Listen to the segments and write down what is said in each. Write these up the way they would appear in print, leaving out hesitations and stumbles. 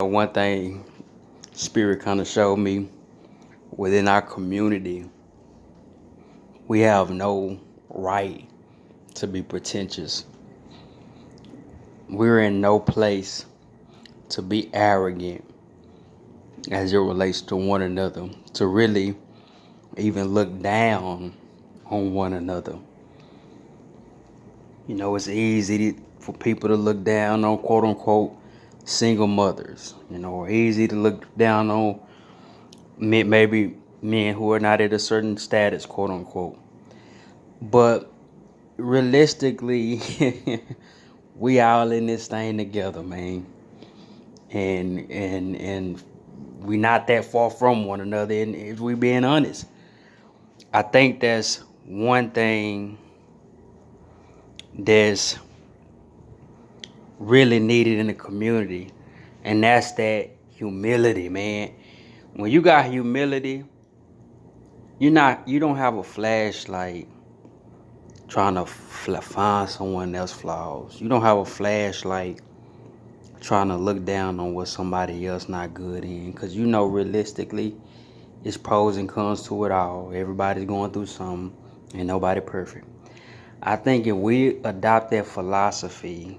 One thing Spirit kind of showed me within our community, we have no right to be pretentious. We're in no place to be arrogant as it relates to one another, to really even look down on one another. It's easy for people to look down on quote unquote single mothers, or easy to look down on maybe men who are not at a certain status, quote unquote. But realistically, we all in this thing together, man. And we not that far from one another, and if we being honest. I think that's one thing that's really needed in the community, and that's that humility, man. When you got humility, you don't have a flashlight trying to find someone else's flaws. You don't have a flashlight trying to look down on what somebody else not good in, because realistically it's pros and cons to it all. Everybody's going through something, and nobody perfect. I think if we adopt that philosophy,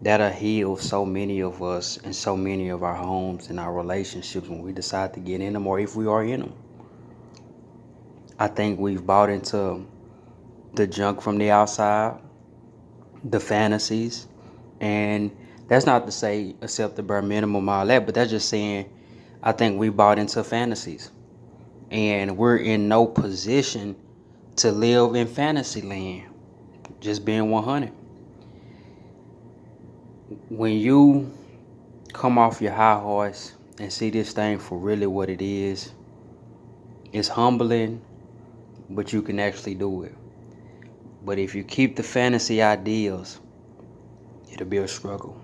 that'll heal so many of us and so many of our homes and our relationships when we decide to get in them, or if we are in them. I think we've bought into the junk from the outside, the fantasies, and that's not to say accept the bare minimum, all that, but that's just saying I think we bought into fantasies, and we're in no position to live in fantasy land. Just being 100. When you come off your high horse and see this thing for really what it is, it's humbling, but you can actually do it. But if you keep the fantasy ideals, it'll be a struggle.